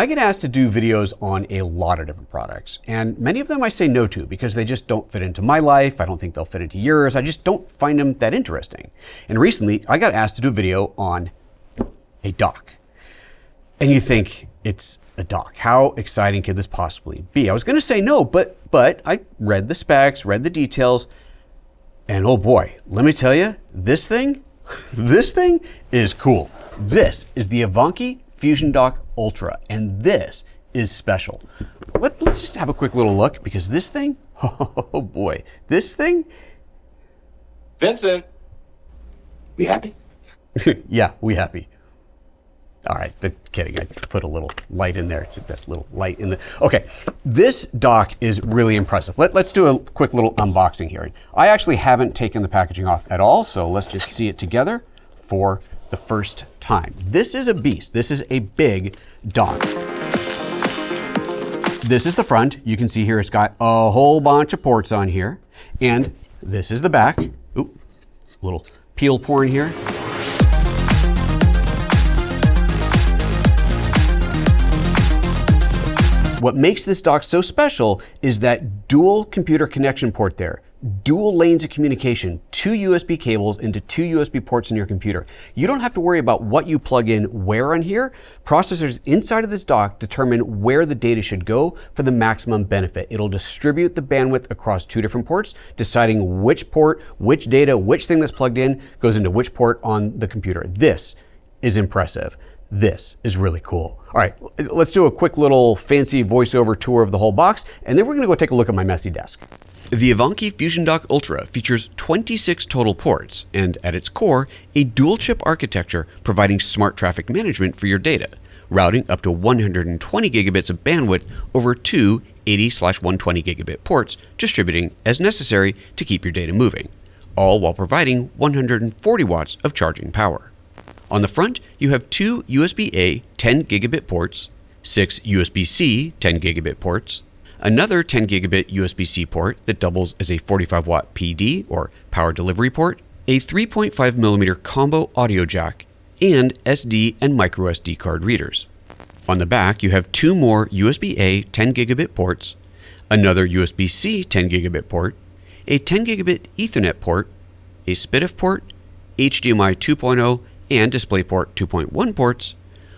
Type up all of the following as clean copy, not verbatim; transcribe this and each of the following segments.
I get asked to do videos on a lot of different products, and many of them I say no to because they just don't fit into my life. I don't think they'll fit into yours. I just don't find them that interesting. And recently, I got asked to do a video on a dock. And you think, it's a dock. How exciting could this possibly be? I was going to say no, but I read the specs, read the details, and oh boy, let me tell you, this thing is cool. This is the Evanki Fusion Dock Ultra, and this is special. Let's just have a quick little look, because this thing, oh boy, this thing. Vincent, we happy? Yeah, we happy. All right, kidding. I put a little light in there, just that little light in the. Okay, this dock is really impressive. Let's do a quick little unboxing here. I actually haven't taken the packaging off at all, so let's just see it together for the first time. This is a beast. This is a big dock. This is the front. You can see here it's got a whole bunch of ports on here. And this is the back. Ooh, little peel pouring here. What makes this dock so special is that dual computer connection port there. Dual lanes of communication, 2 USB cables into 2 USB ports in your computer. You don't have to worry about what you plug in where on here. Processors inside of this dock determine where the data should go for the maximum benefit. It'll distribute the bandwidth across 2 different ports, deciding which port, which data, which thing that's plugged in goes into which port on the computer. This is impressive. This is really cool. All right, let's do a quick little fancy voiceover tour of the whole box, and then we're gonna go take a look at my messy desk. The Evanki Fusion Dock Ultra features 26 total ports, and at its core, a dual-chip architecture providing smart traffic management for your data, routing up to 120 gigabits of bandwidth over 2 80/120 gigabit ports, distributing as necessary to keep your data moving, all while providing 140 watts of charging power. On the front, you have 2 USB-A 10 gigabit ports, 6 USB-C 10 gigabit ports, another 10 gigabit USB-C port that doubles as a 45 watt PD or power delivery port, a 3.5 millimeter combo audio jack, and SD and micro SD card readers. On the back, you have 2 more USB-A 10 gigabit ports, another USB-C 10 gigabit port, a 10 gigabit Ethernet port, a SPDIF port, HDMI 2.0 and DisplayPort 2.1 ports,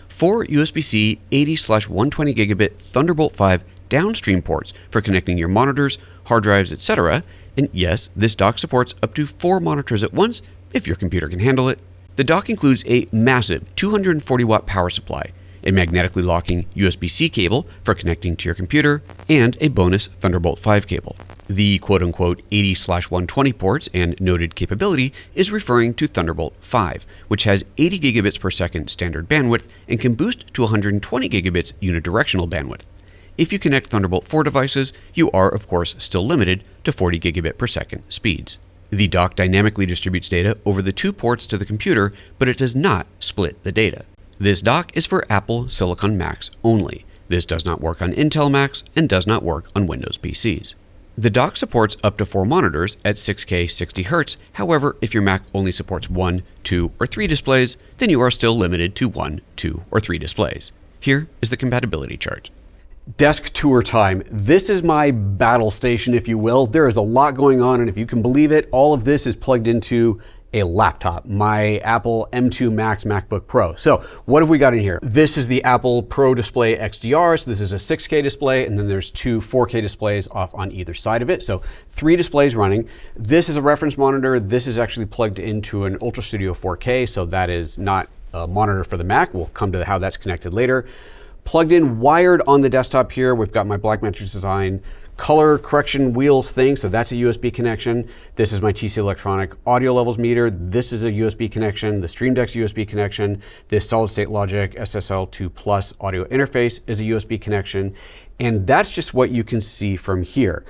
4 USB-C 80/120 gigabit Thunderbolt 5 downstream ports for connecting your monitors, hard drives, etc. And yes, this dock supports up to 4 monitors at once if your computer can handle it. The dock includes a massive 240 watt power supply, a magnetically locking USB-C cable for connecting to your computer, and a bonus Thunderbolt 5 cable. The quote-unquote 80/120 ports and noted capability is referring to Thunderbolt 5, which has 80 gigabits per second standard bandwidth and can boost to 120 gigabits unidirectional bandwidth. If you connect Thunderbolt 4 devices, you are of course still limited to 40 gigabit per second speeds. The dock dynamically distributes data over the 2 ports to the computer, but it does not split the data. This dock is for Apple Silicon Macs only. This does not work on Intel Macs and does not work on Windows PCs. The dock supports up to 4 monitors at 6K 60Hz. However, if your Mac only supports 1, 2, or 3 displays, then you are still limited to 1, 2, or 3 displays. Here is the compatibility chart. Desk tour time. This is my battle station, if you will. There is a lot going on, and if you can believe it, all of this is plugged into a laptop, my Apple M2 Max MacBook Pro. So what have we got in here? This is the Apple Pro Display XDR. So this is a 6K display, and then there's 2 4K displays off on either side of it. So 3 displays running. This is a reference monitor. This is actually plugged into an Ultra Studio 4K. So that is not a monitor for the Mac. We'll come to how that's connected later. Plugged in, wired on the desktop here. We've got my Blackmagic Design color correction wheels thing, so that's a USB connection. This is my TC Electronic audio levels meter. This is a USB connection. The Stream Deck's USB connection. This Solid State Logic SSL2 Plus audio interface is a USB connection. And that's just what you can see from here.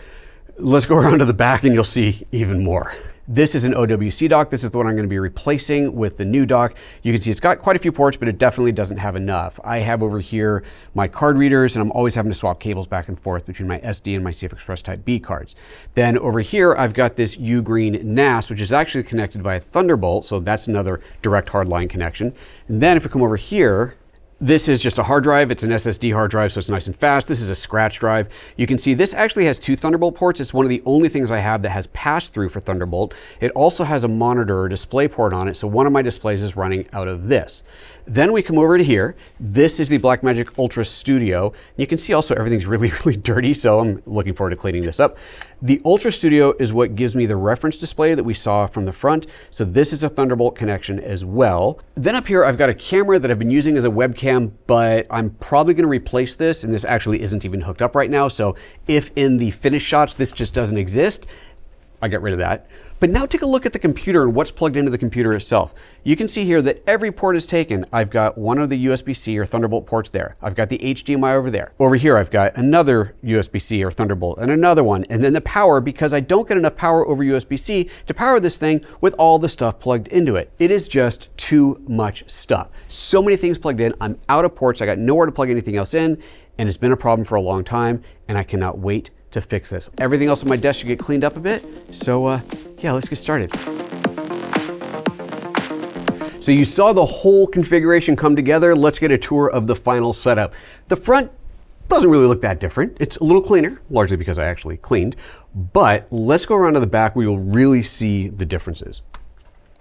Let's go around to the back and you'll see even more. This is an OWC dock. This is the one I'm going to be replacing with the new dock. You can see it's got quite a few ports, but it definitely doesn't have enough. I have over here my card readers, and I'm always having to swap cables back and forth between my SD and my CF Express Type B cards. Then over here, I've got this Ugreen NAS, which is actually connected via Thunderbolt, so that's another direct hardline connection. And then if we come over here, This is just a hard drive. It's an SSD hard drive, so it's nice and fast. This is a scratch drive. You can see this actually has 2 Thunderbolt ports. It's one of the only things I have that has pass-through for Thunderbolt. It also has a monitor or display port on it, so one of my displays is running out of this. Then we come over to here. This is the Blackmagic Ultra Studio. You can see also everything's really, really dirty, so I'm looking forward to cleaning this up. The Ultra Studio is what gives me the reference display that we saw from the front, so this is a Thunderbolt connection as well. Then up here, I've got a camera that I've been using as a webcam, but I'm probably going to replace this, and this actually isn't even hooked up right now, so if in the finished shots this just doesn't exist, I get rid of that. But now take a look at the computer and what's plugged into the computer itself. You can see here that every port is taken. I've got one of the USB-C or Thunderbolt ports there. I've got the HDMI over there. Over here, I've got another USB-C or Thunderbolt and another one. And then the power, because I don't get enough power over USB-C to power this thing with all the stuff plugged into it. It is just too much stuff. So many things plugged in. I'm out of ports. I got nowhere to plug anything else in. And it's been a problem for a long time. And I cannot wait to fix this. Everything else on my desk should get cleaned up a bit. So yeah, let's get started. So you saw the whole configuration come together. Let's get a tour of the final setup. The front doesn't really look that different. It's a little cleaner, largely because I actually cleaned. But let's go around to the back where you'll really see the differences.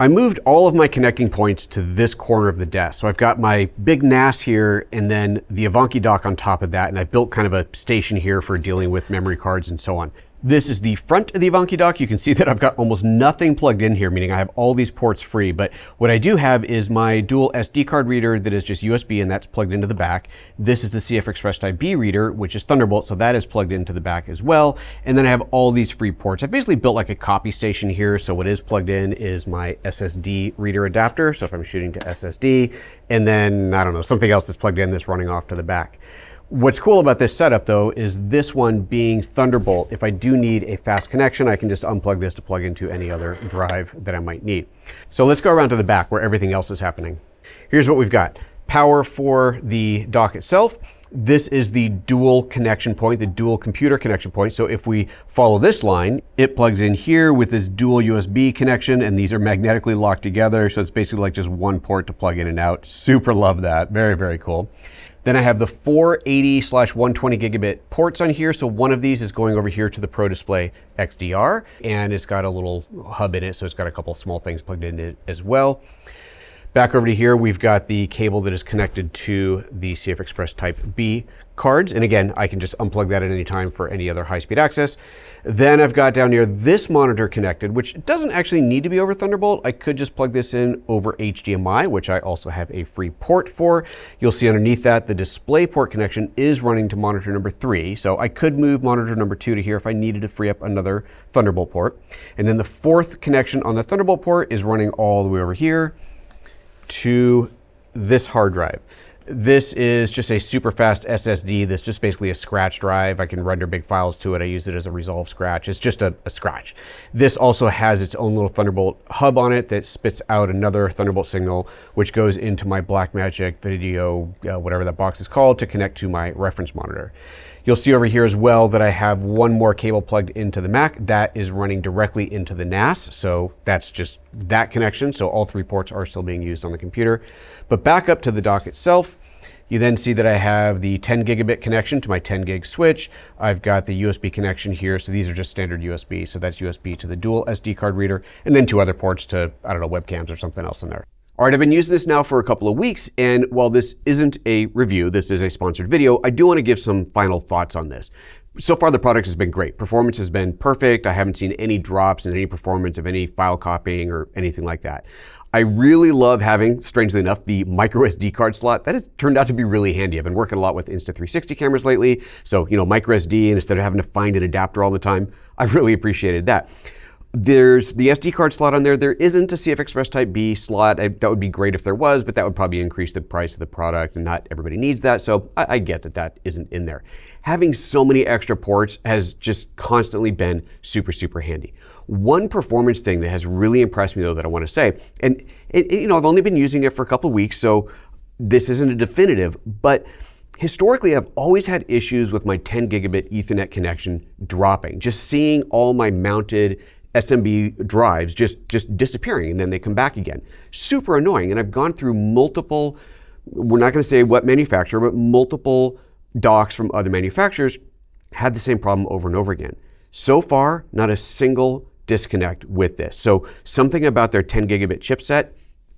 I moved all of my connecting points to this corner of the desk. So I've got my big NAS here and then the Evanki dock on top of that. And I've built kind of a station here for dealing with memory cards and so on. This is the front of the Evanki dock. You can see that I've got almost nothing plugged in here, meaning I have all these ports free. But what I do have is my dual SD card reader that is just USB and that's plugged into the back. This is the CF Express Type B reader, which is Thunderbolt, so that is plugged into the back as well. And then I have all these free ports. I basically built like a copy station here. So what is plugged in is my SSD reader adapter. So if I'm shooting to SSD, and then, I don't know, something else is plugged in that's running off to the back. What's cool about this setup though is this one being Thunderbolt. If I do need a fast connection, I can just unplug this to plug into any other drive that I might need. So let's go around to the back where everything else is happening. Here's what we've got. Power for the dock itself. This is the dual connection point, the dual computer connection point. So if we follow this line, it plugs in here with this dual USB connection, and these are magnetically locked together. So it's basically like just one port to plug in and out. Super love that. Very, very cool. Then I have the 480/120 gigabit ports on here. So one of these is going over here to the Pro Display XDR, and it's got a little hub in it. So it's got a couple small things plugged in it as well. Back over to here, we've got the cable that is connected to the CF Express Type B cards. And again, I can just unplug that at any time for any other high-speed access. Then I've got down here this monitor connected, which doesn't actually need to be over Thunderbolt. I could just plug this in over HDMI, which I also have a free port for. You'll see underneath that, the display port connection is running to monitor number 3. So I could move monitor number 2 to here if I needed to free up another Thunderbolt port. And then the 4th connection on the Thunderbolt port is running all the way over here to this hard drive. This is just a super fast SSD that's just basically a scratch drive. I can render big files to it. I use it as a resolve scratch. It's just a scratch. This also has its own little Thunderbolt hub on it that spits out another Thunderbolt signal, which goes into my Blackmagic video, whatever that box is called, to connect to my reference monitor. You'll see over here as well that I have one more cable plugged into the Mac that is running directly into the NAS. So that's just that connection. So all 3 ports are still being used on the computer. But back up to the dock itself, you then see that I have the 10 gigabit connection to my 10 gig switch. I've got the USB connection here. So these are just standard USB. So that's USB to the dual SD card reader, and then 2 other ports to, I don't know, webcams or something else in there. All right, I've been using this now for a couple of weeks, and while this isn't a review, this is a sponsored video, I do want to give some final thoughts on this. So far, the product has been great. Performance has been perfect. I haven't seen any drops in any performance of any file copying or anything like that. I really love having, strangely enough, the micro SD card slot. That has turned out to be really handy. I've been working a lot with Insta360 cameras lately, so micro SD, and instead of having to find an adapter all the time, I've really appreciated that. There's the SD card slot on there. There isn't a CF Express Type B slot. That would be great if there was, but that would probably increase the price of the product, and not everybody needs that. So I get that that isn't in there. Having so many extra ports has just constantly been super, super handy. One performance thing that has really impressed me though that I want to say, and I've only been using it for a couple of weeks, so this isn't a definitive, but historically, I've always had issues with my 10 gigabit Ethernet connection dropping, just seeing all my mounted SMB drives just disappearing, and then they come back again. Super annoying, and I've gone through multiple we're not going to say what manufacturer, but multiple docks from other manufacturers had the same problem over and over again. So far, not a single disconnect with this. So something about their 10 gigabit chipset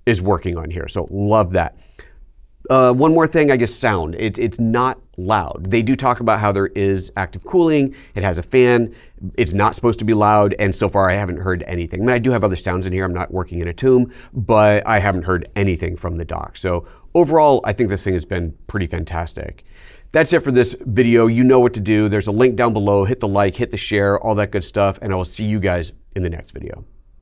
is working on here. So love that. One more thing, I guess, sound. It's not loud. They do talk about how there is active cooling. It has a fan. It's not supposed to be loud. And so far, I haven't heard anything. I mean, I do have other sounds in here. I'm not working in a tomb, but I haven't heard anything from the dock. So overall, I think this thing has been pretty fantastic. That's it for this video. You know what to do. There's a link down below. Hit the like, hit the share, all that good stuff. And I will see you guys in the next video.